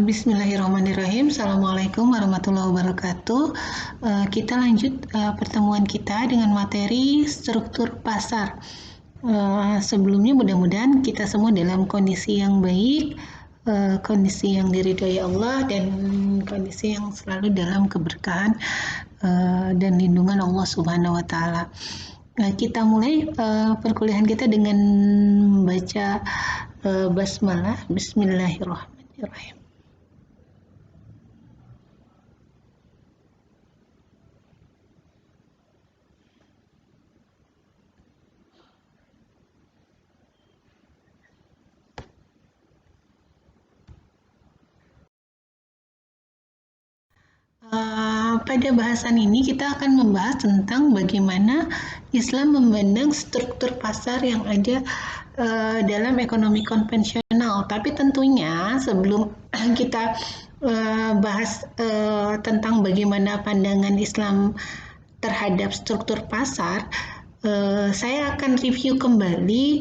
Bismillahirrahmanirrahim. Assalamualaikum warahmatullahi wabarakatuh. Kita lanjut pertemuan kita dengan materi struktur pasar. Sebelumnya mudah-mudahan kita semua dalam kondisi yang baik, kondisi yang diridhoi Allah, dan kondisi yang selalu dalam keberkahan dan lindungan Allah Subhanahu wa Ta'ala. Kita mulai perkuliahan kita dengan membaca basmalah. Bismillahirrahmanirrahim. Pada bahasan ini kita akan membahas tentang bagaimana Islam memandang struktur pasar yang ada dalam ekonomi konvensional. Tapi tentunya sebelum kita bahas tentang bagaimana pandangan Islam terhadap struktur pasar, saya akan review kembali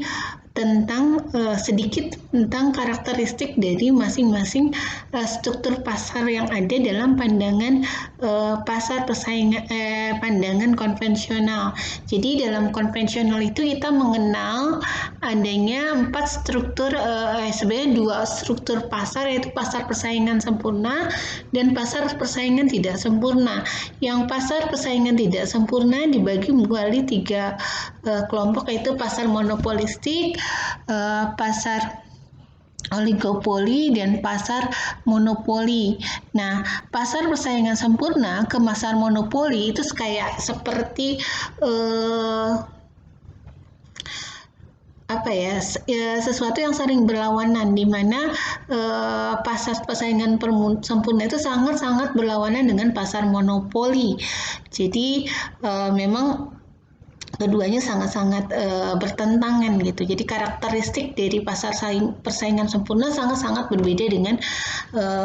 tentang sedikit tentang karakteristik dari masing-masing struktur pasar yang ada dalam pandangan pasar persaingan pandangan konvensional. Jadi dalam konvensional itu kita mengenal adanya sebenarnya dua struktur pasar, yaitu pasar persaingan sempurna dan pasar persaingan tidak sempurna. Yang pasar persaingan tidak sempurna dibagi menjadi tiga kelompok, yaitu pasar monopolistik, pasar oligopoli, dan pasar monopoli. Nah, pasar persaingan sempurna ke pasar monopoli itu kayak seperti sesuatu yang sering berlawanan, di mana pasar persaingan sempurna itu sangat-sangat berlawanan dengan pasar monopoli. Jadi memang keduanya sangat-sangat bertentangan gitu. Jadi karakteristik dari pasar persaingan sempurna sangat-sangat berbeda dengan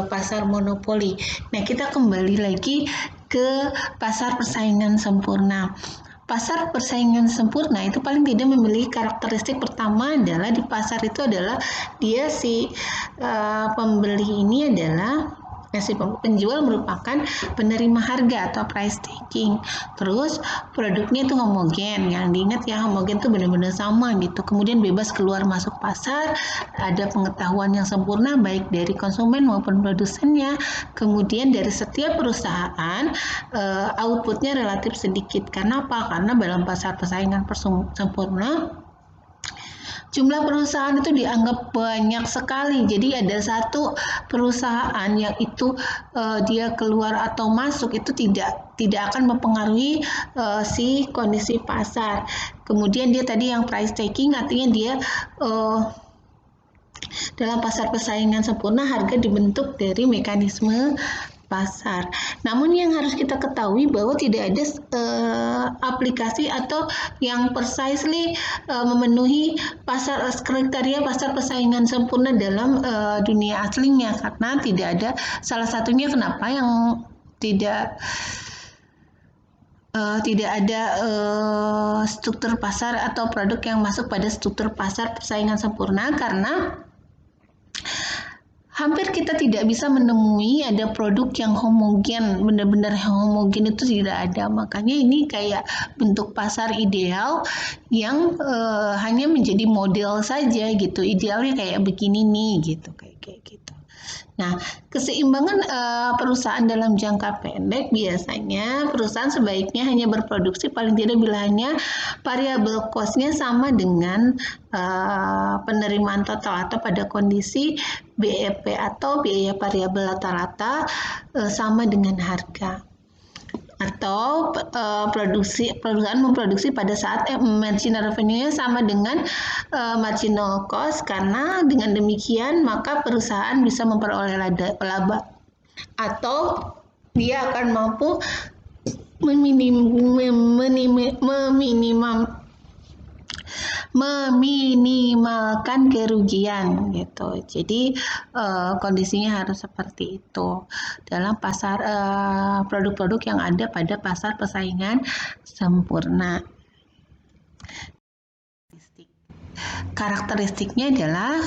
pasar monopoli. Nah, kita kembali lagi ke pasar persaingan sempurna. Pasar persaingan sempurna itu paling tidak memiliki karakteristik pertama adalah di pasar itu adalah dia pembeli ini adalah si penjual merupakan penerima harga atau price taking. Terus produknya itu homogen, yang diingat ya, homogen itu benar-benar sama gitu. Kemudian bebas keluar masuk pasar, ada pengetahuan yang sempurna baik dari konsumen maupun produsennya. Kemudian dari setiap perusahaan outputnya relatif sedikit. Karena apa? Karena dalam pasar persaingan sempurna jumlah perusahaan itu dianggap banyak sekali. Jadi ada satu perusahaan yang itu dia keluar atau masuk itu tidak akan mempengaruhi si kondisi pasar. Kemudian dia tadi yang price taking, artinya dia dalam pasar persaingan sempurna harga dibentuk dari mekanisme pasar. Namun yang harus kita ketahui bahwa tidak ada aplikasi atau yang precisely memenuhi kriteria pasar persaingan sempurna dalam dunia aslinya, karena tidak ada. Salah satunya kenapa yang tidak ada struktur pasar atau produk yang masuk pada struktur pasar persaingan sempurna, karena hampir kita tidak bisa menemui ada produk yang homogen, benar-benar homogen itu tidak ada. Makanya ini kayak bentuk pasar ideal yang hanya menjadi model saja gitu. Idealnya kayak begini nih gitu, kayak gitu. Nah, keseimbangan perusahaan dalam jangka pendek, biasanya perusahaan sebaiknya hanya berproduksi paling tidak bila hanya variabel cost-nya sama dengan penerimaan total, atau pada kondisi BEP atau biaya variabel rata-rata sama dengan harga. Atau perusahaan memproduksi pada saat marginal revenue-nya sama dengan marginal cost, karena dengan demikian maka perusahaan bisa memperoleh laba, atau dia akan mampu meminimalkan kerugian gitu. Jadi kondisinya harus seperti itu dalam pasar produk-produk yang ada pada pasar persaingan sempurna. Karakteristiknya adalah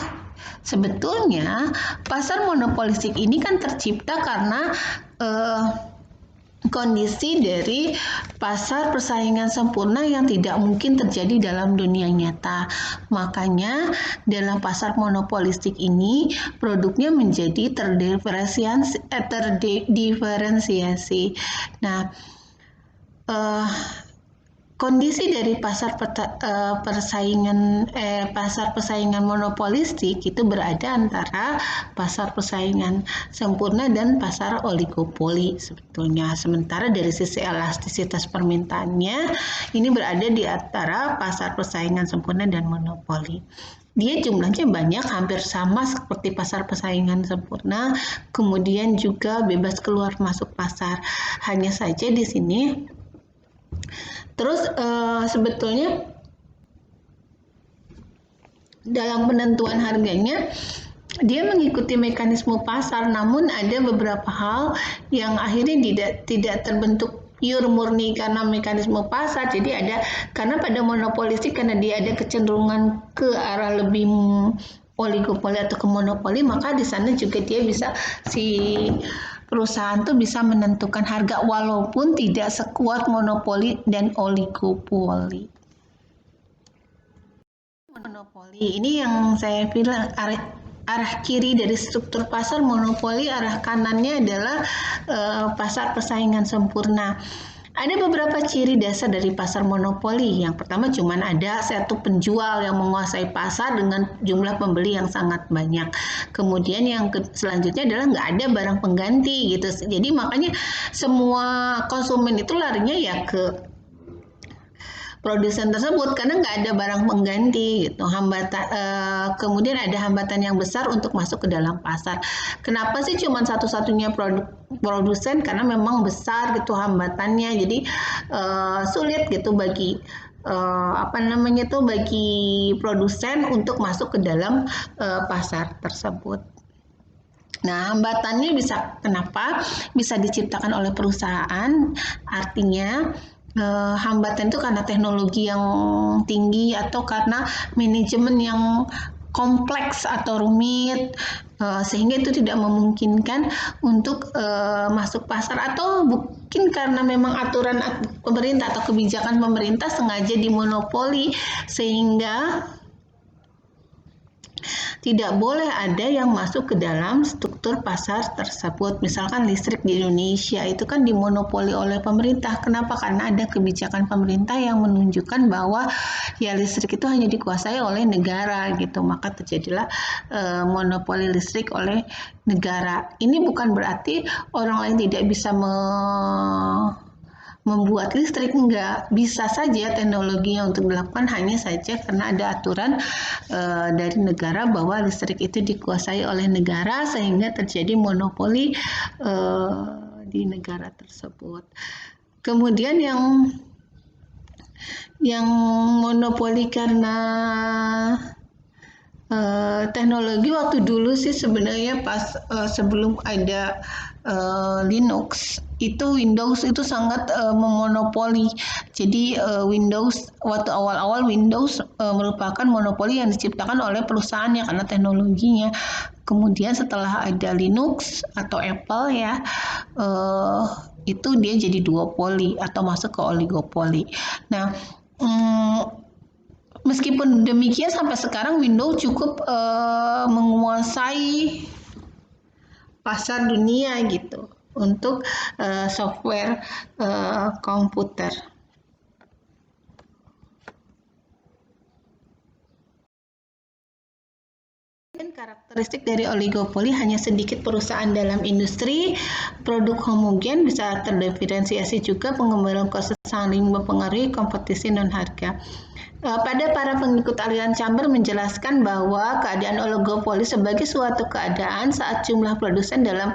Sebetulnya pasar monopolistik ini kan tercipta karena kondisi dari pasar persaingan sempurna yang tidak mungkin terjadi dalam dunia nyata. Makanya dalam pasar monopolistik ini produknya menjadi terdiferensiasi. Nah, kondisi dari pasar persaingan monopolistik itu berada antara pasar persaingan sempurna dan pasar oligopoli sebetulnya. Sementara dari sisi elastisitas permintaannya ini berada di antara pasar persaingan sempurna dan monopoli. Dia jumlahnya banyak, hampir sama seperti pasar persaingan sempurna, kemudian juga bebas keluar masuk pasar. Hanya saja di sini terus sebetulnya dalam penentuan harganya dia mengikuti mekanisme pasar, namun ada beberapa hal yang akhirnya tidak terbentuk pure murni karena mekanisme pasar. Jadi ada karena pada monopolistik karena dia ada kecenderungan ke arah lebih oligopoli atau ke monopoli, maka di sana juga dia bisa perusahaan tuh bisa menentukan harga walaupun tidak sekuat monopoli dan oligopoli. Monopoli ini yang saya bilang arah kiri dari struktur pasar monopoli, arah kanannya adalah pasar persaingan sempurna. Ada beberapa ciri dasar dari pasar monopoli. Yang pertama cuma ada satu penjual yang menguasai pasar dengan jumlah pembeli yang sangat banyak. Kemudian yang selanjutnya adalah nggak ada barang pengganti gitu. Jadi makanya semua konsumen itu larinya ya ke produsen tersebut karena nggak ada barang pengganti gitu. Kemudian ada hambatan yang besar untuk masuk ke dalam pasar. Kenapa sih cuma satu-satunya produsen? Karena memang besar gitu hambatannya. Jadi sulit gitu bagi bagi produsen untuk masuk ke dalam pasar tersebut. Nah, hambatannya kenapa? Bisa diciptakan oleh perusahaan, artinya hambatan itu karena teknologi yang tinggi atau karena manajemen yang kompleks atau rumit, sehingga itu tidak memungkinkan untuk masuk pasar, atau mungkin karena memang aturan pemerintah atau kebijakan pemerintah sengaja dimonopoli sehingga tidak boleh ada yang masuk ke dalam struktur pasar tersebut. Misalkan listrik di Indonesia itu kan dimonopoli oleh pemerintah. Kenapa? Karena ada kebijakan pemerintah yang menunjukkan bahwa ya listrik itu hanya dikuasai oleh negara gitu. Maka terjadilah monopoli listrik oleh negara. Ini bukan berarti orang lain tidak bisa membuat listrik, enggak, bisa saja teknologinya untuk dilakukan, hanya saja karena ada aturan dari negara bahwa listrik itu dikuasai oleh negara sehingga terjadi monopoli di negara tersebut. Kemudian yang monopoli karena teknologi waktu dulu sih sebenarnya pas sebelum ada Linux itu Windows itu sangat memonopoli. Jadi Windows waktu awal-awal Windows merupakan monopoli yang diciptakan oleh perusahaannya karena teknologinya. Kemudian setelah ada Linux atau Apple ya itu dia jadi duopoli atau masuk ke oligopoli. Nah, meskipun demikian sampai sekarang Windows cukup menguasai pasar dunia gitu untuk software komputer. Karakteristik dari oligopoli hanya sedikit perusahaan dalam industri, produk homogen bisa terdiferensiasi juga, pengembalian kos saling mempengaruhi kompetisi non harga. Pada para pengikut aliran Chamber menjelaskan bahwa keadaan oligopoli sebagai suatu keadaan saat jumlah produsen dalam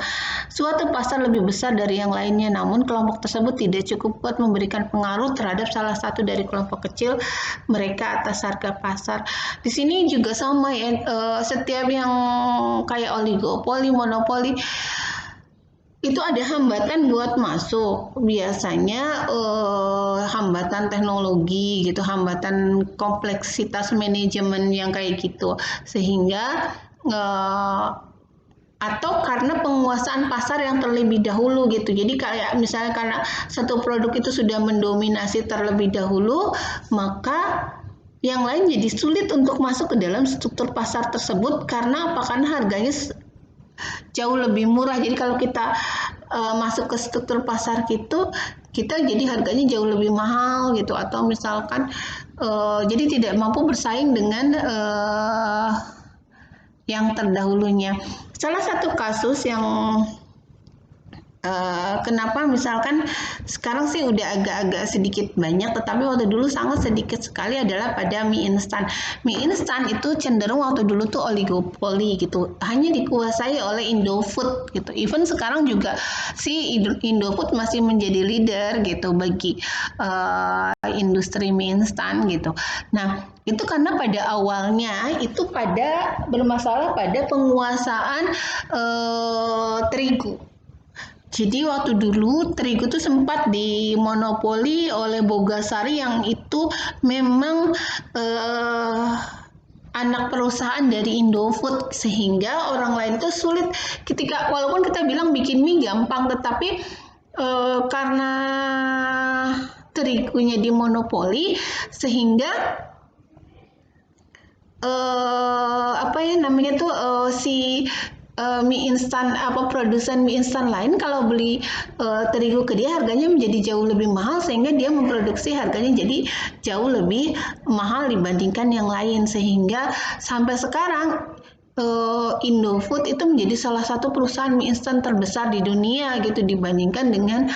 suatu pasar lebih besar dari yang lainnya, namun kelompok tersebut tidak cukup kuat memberikan pengaruh terhadap salah satu dari kelompok kecil mereka atas harga pasar. Di sini juga sama ya, setiap yang kayak oligopoli, monopoli itu ada hambatan buat masuk, biasanya hambatan teknologi gitu, hambatan kompleksitas manajemen yang kayak gitu, sehingga eh, atau karena penguasaan pasar yang terlebih dahulu gitu. Jadi kayak misalnya karena satu produk itu sudah mendominasi terlebih dahulu, maka yang lain jadi sulit untuk masuk ke dalam struktur pasar tersebut karena apa? Karena harganya jauh lebih murah. Jadi kalau kita masuk ke struktur pasar gitu, kita jadi harganya jauh lebih mahal gitu. Atau misalkan jadi tidak mampu bersaing dengan yang terdahulunya. Salah satu kasus yang kenapa misalkan sekarang sih udah agak-agak sedikit banyak, tetapi waktu dulu sangat sedikit sekali adalah pada mie instan. Mie instan itu cenderung waktu dulu tuh oligopoli gitu, hanya dikuasai oleh Indofood gitu. Even sekarang juga si Indofood masih menjadi leader gitu bagi industri mie instan gitu. Nah, itu karena pada awalnya itu bermasalah pada penguasaan terigu. Jadi waktu dulu terigu itu sempat dimonopoli oleh Bogasari yang itu memang anak perusahaan dari Indofood, sehingga orang lain itu sulit ketika walaupun kita bilang bikin mie gampang, tetapi karena terigunya dimonopoli sehingga apa ya namanya tuh si mie instan produsen mie instan lain kalau beli terigu ke dia harganya menjadi jauh lebih mahal sehingga dia memproduksi harganya jadi jauh lebih mahal dibandingkan yang lain, sehingga sampai sekarang Indofood itu menjadi salah satu perusahaan mie instan terbesar di dunia gitu dibandingkan dengan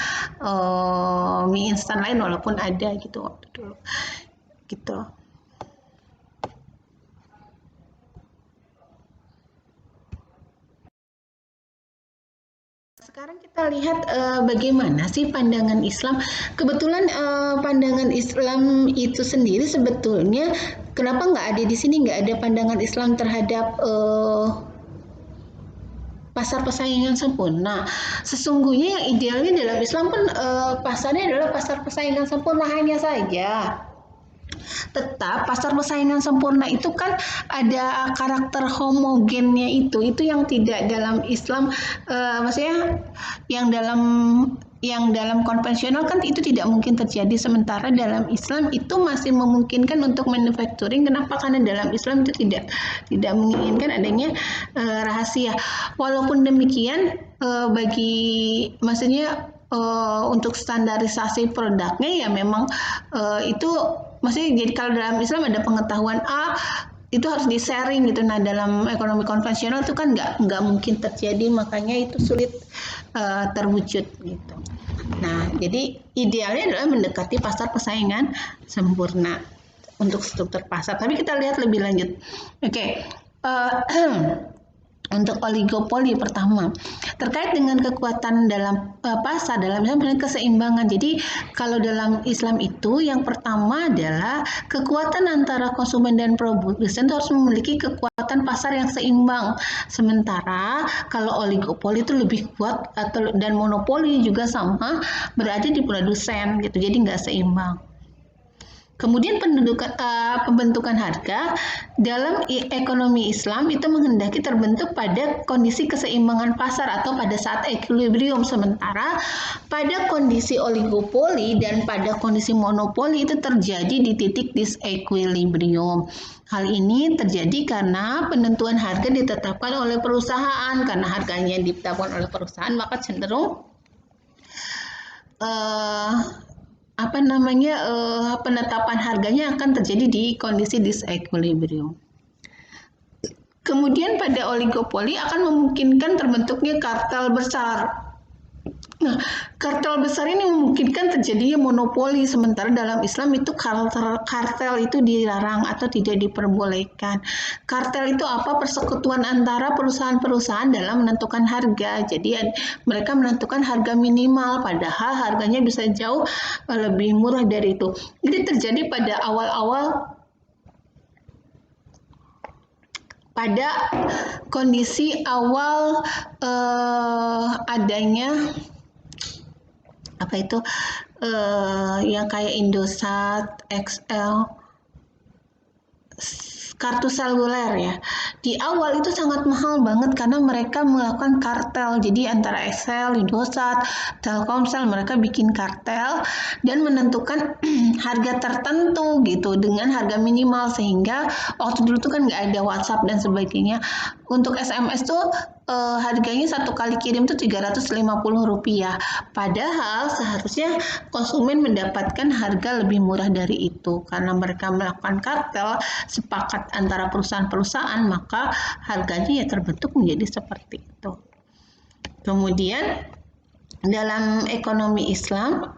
mie instan lain walaupun ada gitu waktu dulu gitu. Sekarang kita lihat bagaimana sih pandangan Islam. Kebetulan pandangan Islam itu sendiri sebetulnya kenapa nggak ada di sini, nggak ada pandangan Islam terhadap pasar persaingan sempurna. Sesungguhnya yang idealnya dalam Islam kan pasarnya adalah pasar persaingan sempurna hanya saja. Tetap pasar persaingan sempurna itu kan ada karakter homogennya itu yang tidak dalam Islam, maksudnya yang dalam konvensional kan itu tidak mungkin terjadi, sementara dalam Islam itu masih memungkinkan untuk manufacturing. Kenapa? Karena dalam Islam itu tidak menginginkan adanya rahasia. Walaupun demikian maksudnya untuk standarisasi produknya ya memang itu maksudnya jadi kalau dalam Islam ada pengetahuan A itu harus di-sharing gitu. Nah, dalam ekonomi konvensional itu kan nggak mungkin terjadi, makanya itu sulit terwujud gitu. Nah, jadi idealnya adalah mendekati pasar persaingan sempurna untuk struktur pasar. Tapi kita lihat lebih lanjut. Oke. Untuk oligopoli pertama terkait dengan kekuatan dalam pasar dalam keseimbangan. Jadi kalau dalam Islam itu yang pertama adalah kekuatan antara konsumen dan produsen itu harus memiliki kekuatan pasar yang seimbang. Sementara kalau oligopoli itu lebih kuat dan monopoli juga sama berada di produsen gitu. Jadi nggak seimbang. Kemudian pembentukan harga dalam ekonomi Islam itu menghendaki terbentuk pada kondisi keseimbangan pasar atau pada saat equilibrium, sementara pada kondisi oligopoli dan pada kondisi monopoli itu terjadi di titik disequilibrium. Hal ini terjadi karena penentuan harga ditetapkan oleh perusahaan. Karena harganya ditetapkan oleh perusahaan, maka cenderung penetapan harganya akan terjadi di kondisi disequilibrium. Kemudian pada oligopoli akan memungkinkan terbentuknya kartel besar. Nah, kartel besar ini memungkinkan terjadinya monopoli, sementara dalam Islam itu kartel itu dilarang atau tidak diperbolehkan. Kartel itu apa? Persekutuan antara perusahaan-perusahaan dalam menentukan harga. Jadi mereka menentukan harga minimal, padahal harganya bisa jauh lebih murah dari itu. Ini terjadi pada kondisi awal adanya yang kayak Indosat, XL, kartu seluler ya. Di awal itu sangat mahal banget karena mereka melakukan kartel. Jadi antara Excel, Indosat, Telkomsel mereka bikin kartel dan menentukan harga tertentu gitu dengan harga minimal, sehingga waktu dulu tuh kan nggak ada WhatsApp dan sebagainya. Untuk SMS tuh harganya satu kali kirim tuh Rp350. Padahal seharusnya konsumen mendapatkan harga lebih murah dari itu. Karena mereka melakukan kartel, sepakat antara perusahaan-perusahaan, maka harganya ya terbentuk menjadi seperti itu. Kemudian dalam ekonomi Islam,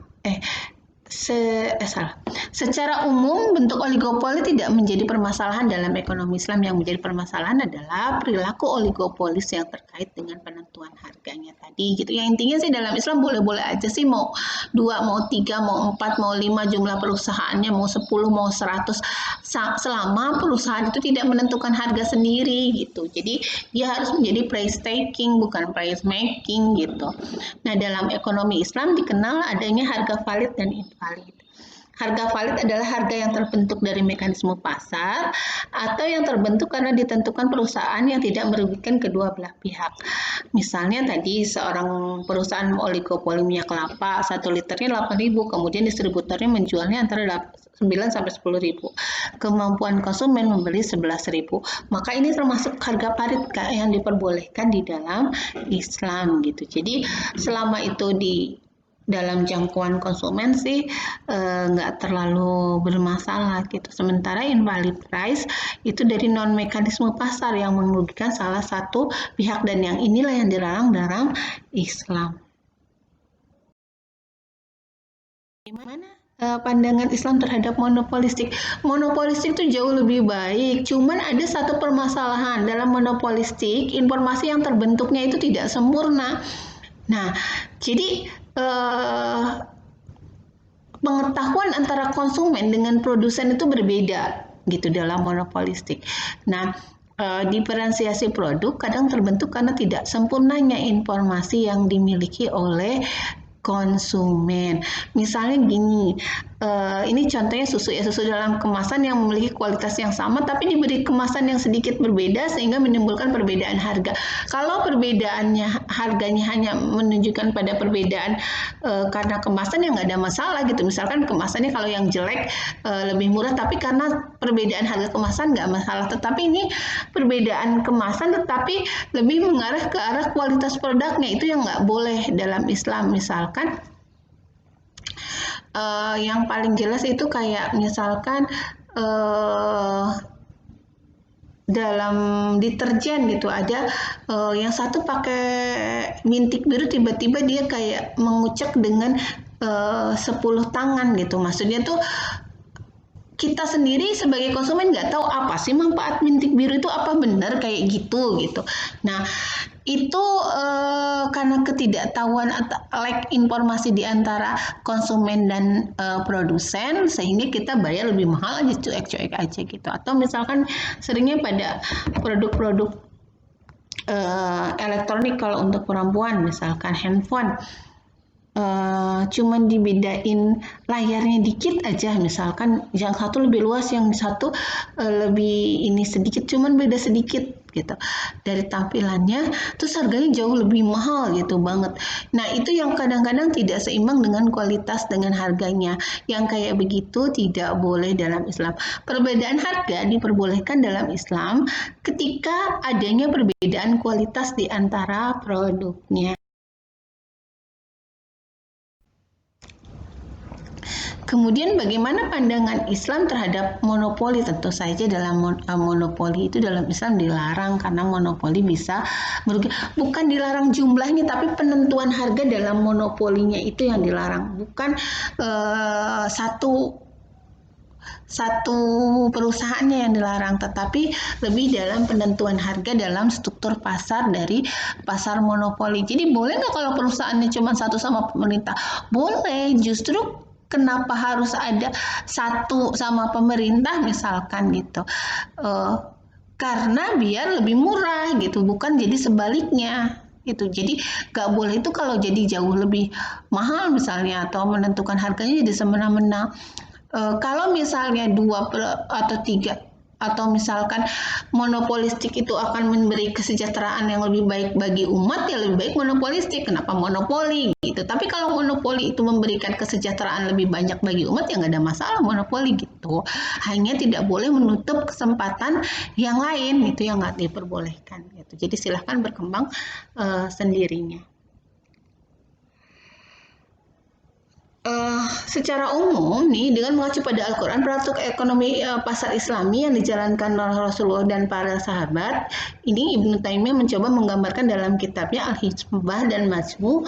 secara umum bentuk oligopoli tidak menjadi permasalahan dalam ekonomi Islam. Yang menjadi permasalahan adalah perilaku oligopolis yang terkait dengan penentuan harganya tadi gitu. Yang intinya sih dalam Islam boleh-boleh aja sih, mau 2, mau 3, mau 4, mau 5 jumlah perusahaannya, mau 10, mau 100, selama perusahaan itu tidak menentukan harga sendiri gitu. Jadi dia harus menjadi price taking bukan price making gitu. Nah, dalam ekonomi Islam dikenal adanya harga valid dan invalid. Harga valid adalah harga yang terbentuk dari mekanisme pasar atau yang terbentuk karena ditentukan perusahaan yang tidak merugikan kedua belah pihak. Misalnya tadi seorang perusahaan oligopoli minyak kelapa 1 liternya 8.000, kemudian distributornya menjualnya antara 9 sampai 10.000. Kemampuan konsumen membeli 11.000. Maka ini termasuk harga valid yang diperbolehkan di dalam Islam gitu. Jadi selama itu di dalam jangkauan konsumen sih nggak terlalu bermasalah gitu. Sementara invalid price itu dari non mekanisme pasar yang merugikan salah satu pihak, dan yang inilah yang dilarang dalam Islam. Gimana pandangan Islam terhadap monopolistik? Monopolistik itu jauh lebih baik, cuman ada satu permasalahan dalam monopolistik, informasi yang terbentuknya itu tidak sempurna. Nah, jadi pengetahuan antara konsumen dengan produsen itu berbeda gitu dalam monopolistik. Nah, diferensiasi produk kadang terbentuk karena tidak sempurnanya informasi yang dimiliki oleh konsumen. Misalnya gini, ini contohnya susu ya, susu dalam kemasan yang memiliki kualitas yang sama tapi diberi kemasan yang sedikit berbeda sehingga menimbulkan perbedaan harga. Kalau perbedaannya harganya hanya menunjukkan pada perbedaan karena kemasan, yang nggak ada masalah gitu. Misalkan kemasannya kalau yang jelek lebih murah, tapi karena perbedaan harga kemasan nggak masalah. Tetapi ini perbedaan kemasan tetapi lebih mengarah ke arah kualitas produknya, itu yang nggak boleh dalam Islam. Misalkan yang paling jelas itu kayak misalkan dalam deterjen gitu, ada yang satu pakai mintik biru, tiba-tiba dia kayak mengucek dengan 10 tangan gitu. Maksudnya tuh kita sendiri sebagai konsumen nggak tahu apa sih manfaat mintik biru itu, apa benar kayak gitu. Nah, itu karena ketidaktahuan atau lack informasi di antara konsumen dan produsen, sehingga kita bayar lebih mahal aja, cuek-cuek aja gitu. Atau misalkan seringnya pada produk-produk elektronik, kalau untuk perempuan misalkan handphone, cuman dibedain layarnya dikit aja, misalkan yang satu lebih luas, yang satu lebih ini sedikit, cuman beda sedikit gitu dari tampilannya, terus harganya jauh lebih mahal gitu banget. Nah, itu yang kadang-kadang tidak seimbang dengan kualitas dengan harganya. Yang kayak begitu tidak boleh dalam Islam. Perbedaan harga diperbolehkan dalam Islam ketika adanya perbedaan kualitas di antara produknya. Kemudian bagaimana pandangan Islam terhadap monopoli? Tentu saja dalam monopoli itu dalam Islam dilarang, karena monopoli bisa merugikan. Bukan dilarang jumlahnya, tapi penentuan harga dalam monopolinya itu yang dilarang. Bukan satu perusahaannya yang dilarang, tetapi lebih dalam penentuan harga dalam struktur pasar dari pasar monopoli. Jadi boleh nggak kalau perusahaannya cuma satu sama pemerintah? Boleh, justru kenapa harus ada satu sama pemerintah misalkan gitu, karena biar lebih murah gitu, bukan jadi sebaliknya gitu. Jadi nggak boleh itu kalau jadi jauh lebih mahal misalnya, atau menentukan harganya jadi semena-mena. Kalau misalnya 2 atau 3 atau misalkan monopolistik itu akan memberi kesejahteraan yang lebih baik bagi umat, ya lebih baik monopolistik. Kenapa monopoli gitu? Tapi kalau monopoli itu memberikan kesejahteraan lebih banyak bagi umat, ya nggak ada masalah monopoli gitu. Hanya tidak boleh menutup kesempatan yang lain, itu yang nggak diperbolehkan gitu. Jadi silahkan berkembang sendirinya. Secara umum nih, dengan mengacu pada Al-Quran, produk ekonomi pasar Islami yang dijalankan oleh Rasulullah dan para sahabat, ini Ibnu Taimiyah mencoba menggambarkan dalam kitabnya Al-Hikmah dan Majmu,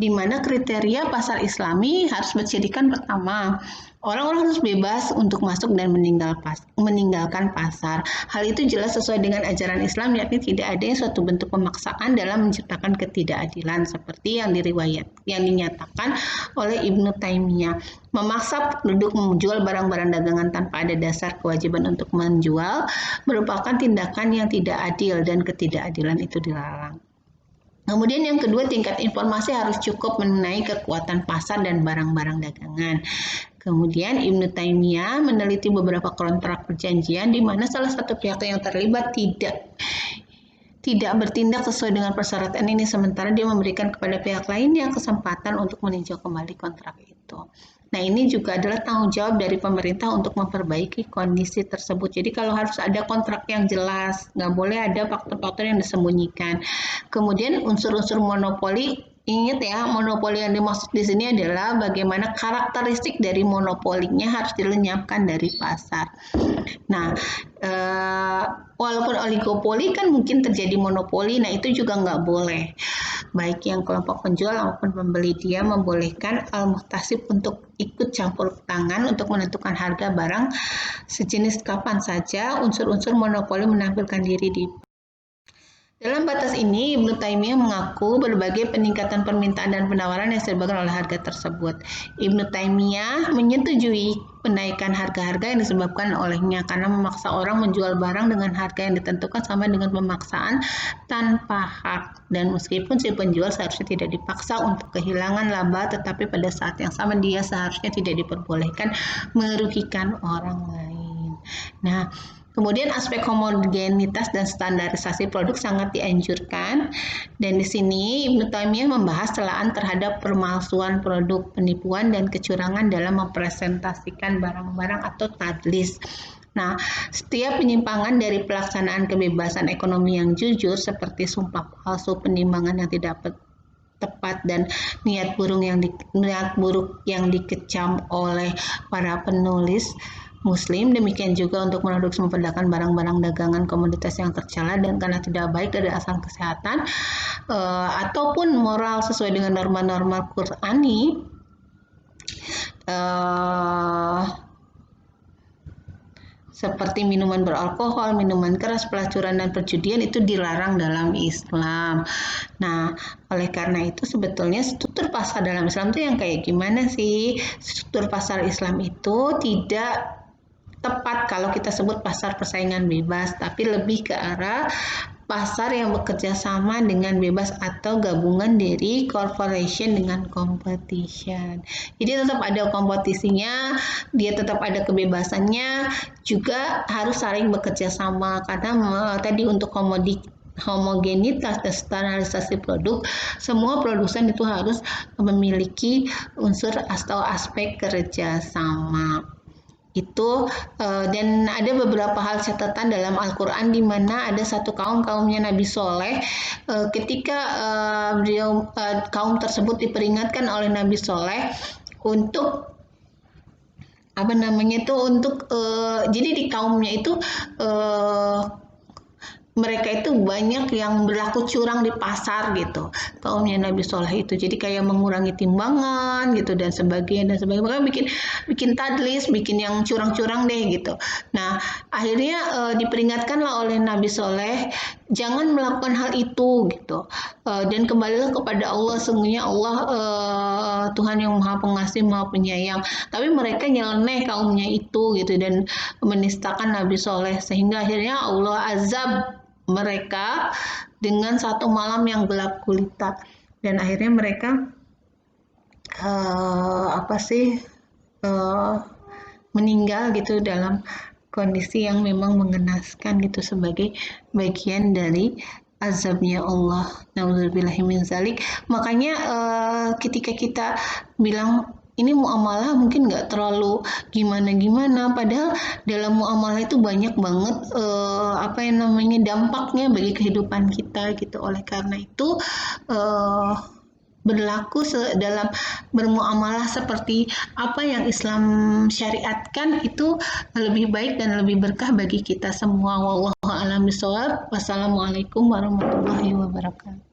di mana kriteria pasar Islami harus berjadikan pertama, orang-orang harus bebas untuk masuk dan meninggalkan pasar. Hal itu jelas sesuai dengan ajaran Islam, yakni tidak ada suatu bentuk pemaksaan dalam menciptakan ketidakadilan seperti yang dinyatakan oleh Ibnu Taimiyah. Memaksa penduduk menjual barang-barang dagangan tanpa ada dasar kewajiban untuk menjual merupakan tindakan yang tidak adil dan ketidakadilan itu dilarang. Kemudian yang kedua, tingkat informasi harus cukup mengenai kekuatan pasar dan barang-barang dagangan. Kemudian Ibnu Taimiyah meneliti beberapa kontrak perjanjian di mana salah satu pihak yang terlibat tidak bertindak sesuai dengan persyaratan ini, sementara dia memberikan kepada pihak lainnya kesempatan untuk meninjau kembali kontrak itu. Nah, ini juga adalah tanggung jawab dari pemerintah untuk memperbaiki kondisi tersebut. Jadi kalau harus ada kontrak yang jelas, nggak boleh ada faktor-faktor yang disembunyikan. Kemudian unsur-unsur monopoli, ingat ya, monopoli yang dimaksud di sini adalah bagaimana karakteristik dari monopolinya harus dilenyapkan dari pasar. Nah, walaupun oligopoli kan mungkin terjadi monopoli, nah itu juga nggak boleh. Baik yang kelompok penjual maupun pembeli, dia membolehkan al-muhtasib untuk ikut campur tangan untuk menentukan harga barang sejenis kapan saja unsur-unsur monopoli menampilkan diri di. Dalam batas ini, Ibnu Taimiyah mengaku berbagai peningkatan permintaan dan penawaran yang disebabkan oleh harga tersebut. Ibnu Taimiyah menyetujui penaikan harga-harga yang disebabkan olehnya karena memaksa orang menjual barang dengan harga yang ditentukan sama dengan pemaksaan tanpa hak. Dan meskipun si penjual seharusnya tidak dipaksa untuk kehilangan laba, tetapi pada saat yang sama dia seharusnya tidak diperbolehkan merugikan orang lain. Nah, kemudian aspek homogenitas dan standarisasi produk sangat dianjurkan, dan di sini Ibnu Taimiyah membahas celaan terhadap pemalsuan produk, penipuan dan kecurangan dalam mempresentasikan barang-barang atau tadlis. Nah, setiap penyimpangan dari pelaksanaan kebebasan ekonomi yang jujur seperti sumpah palsu, penimbangan yang tidak tepat dan niat buruk yang dikecam oleh para penulis Muslim, demikian juga untuk memproduksi memperdagangkan barang-barang dagangan komoditas yang tercela dan karena tidak baik dari asal kesehatan ataupun moral sesuai dengan norma-norma Qur'ani, seperti minuman beralkohol, minuman keras, pelacuran dan perjudian itu dilarang dalam Islam. Nah, oleh karena itu sebetulnya struktur pasar dalam Islam itu yang kayak gimana sih? Struktur pasar Islam itu tidak tepat kalau kita sebut pasar persaingan bebas, tapi lebih ke arah pasar yang bekerja sama dengan bebas atau gabungan dari corporation dengan competition. Jadi tetap ada kompetisinya, dia tetap ada kebebasannya, juga harus saling bekerja sama karena tadi untuk homogenitas dan standarisasi produk, semua produsen itu harus memiliki unsur atau aspek kerjasama. Itu dan ada beberapa hal catatan dalam Al-Quran di mana ada satu kaumnya Nabi Soleh, ketika kaum tersebut diperingatkan oleh Nabi Soleh untuk jadi di kaumnya itu mereka itu banyak yang berlaku curang di pasar gitu, kaumnya Nabi Soleh itu. Jadi kayak mengurangi timbangan gitu dan sebagainya. Makanya bikin tadlis, bikin yang curang-curang deh gitu. Nah, akhirnya diperingatkanlah oleh Nabi Soleh, jangan melakukan hal itu gitu. Dan kembalilah kepada Allah, sungguhnya Allah Tuhan yang Maha Pengasih, Maha Penyayang. Tapi mereka nyeleneh kaumnya itu gitu dan menistakan Nabi Soleh, sehingga akhirnya Allah azab mereka dengan satu malam yang gelap gulita, dan akhirnya mereka meninggal gitu dalam kondisi yang memang mengenaskan gitu sebagai bagian dari azabnya Allah. Nauzubillahi min zalik. Makanya ketika kita bilang ini muamalah mungkin nggak terlalu gimana-gimana, padahal dalam muamalah itu banyak banget apa yang namanya dampaknya bagi kehidupan kita gitu. Oleh karena itu eh, berlaku dalam bermuamalah seperti apa yang Islam syariatkan itu lebih baik dan lebih berkah bagi kita semua. Wallahu a'lam bishawab. Wassalamualaikum warahmatullahi wabarakatuh.